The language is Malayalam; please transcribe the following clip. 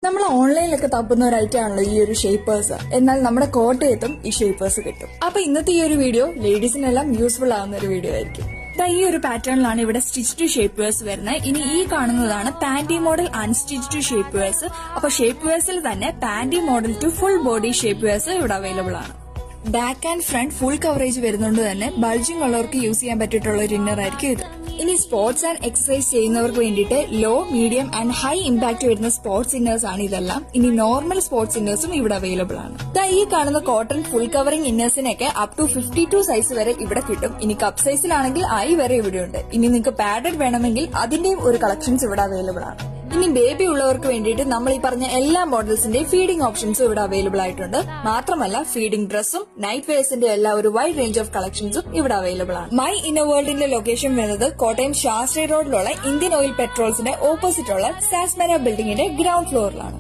നമ്മൾ ഓൺലൈനിലൊക്കെ തപ്പുന്ന ഒരു ഐറ്റം ആണല്ലോ ഈ ഒരു ഷേപ്പേഴ്സ്. എന്നാൽ നമ്മുടെ കോട്ടയത്തും ഈ ഷേപ്പേഴ്സ് കിട്ടും. അപ്പൊ ഇന്നത്തെ ഈ ഒരു വീഡിയോ ലേഡീസിനെല്ലാം യൂസ്ഫുൾ ആവുന്ന ഒരു വീഡിയോ ആയിരിക്കും. ഈ ഒരു പാറ്റേണിലാണ് ഇവിടെ സ്റ്റിച്ച്ഡ് ഷേപ്പേഴ്സ് വരുന്നത്. ഇനി ഈ കാണുന്നതാണ് പാന്റി മോഡൽ അൺസ്റ്റിച്ച്ഡ് ഷേപ്പേഴ്സ്. അപ്പൊ ഷേപ്പേഴ്സിൽ തന്നെ panty model to full body shapers ഇവിടെ അവൈലബിൾ ആണ്. Back and front full coverage വരുന്നതുകൊണ്ട് തന്നെ ബൾജിംഗ് ഉള്ളവർക്ക് യൂസ് ചെയ്യാൻ പറ്റിയിട്ടുള്ള ഒരു ഇന്നർ ആയിരിക്കും ഇത്. ഇനി സ്പോർട്സ് ആൻഡ് എക്സസൈസ് ചെയ്യുന്നവർക്ക് വേണ്ടിയിട്ട് low, medium and high impact വരുന്ന സ്പോർട്സ് ഇന്നേഴ്സ് ആണ് ഇതെല്ലാം. ഇനി നോർമൽ സ്പോർട്സ് ഇന്നേഴ്സും ഇവിടെ അവൈലബിൾ ആണ്. ഈ കാണുന്ന കോട്ടൺ ഫുൾ കവറിംഗ് ഇന്നേഴ്സിനൊക്കെ അപ് ടു 52 സൈസ് വരെ ഇവിടെ കിട്ടും. ഇനി കപ്പ് സൈസിലാണെങ്കിൽ ഐ വരെ ഇവിടെയുണ്ട്. ഇനി നിങ്ങൾക്ക് പാഡഡ് വേണമെങ്കിൽ അതിന്റെയും ഒരു കളക്ഷൻസ് ഇവിടെ അവൈലബിൾ ആണ്. ഇനി ബേബി ഉള്ളവർക്ക് വേണ്ടിയിട്ട് നമ്മൾ ഈ പറഞ്ഞ എല്ലാ മോഡൽസിന്റെയും ഫീഡിംഗ് ഓപ്ഷൻസും ഇവിടെ അവൈലബിൾ ആയിട്ടുണ്ട്. മാത്രമല്ല ഫീഡിംഗ് ഡ്രസ്സും നൈറ്റ് വെയർസിന്റെ എല്ലാ ഒരു വൈഡ് റേഞ്ച് ഓഫ് കളക്ഷൻസും ഇവിടെ അവൈലബിൾ ആണ്. മൈ ഇന്നർ വേൾഡിന്റെ ലൊക്കേഷൻ വരുന്നത് കോട്ടയം ശാസ്ത്രി റോഡിലുള്ള ഇന്ത്യൻ ഓയിൽ പെട്രോൾസിന്റെ ഓപ്പോസിറ്റുള്ള സാസ്മര ബിൽഡിംഗിന്റെ ഗ്രൗണ്ട് ഫ്ലോറിലാണ്.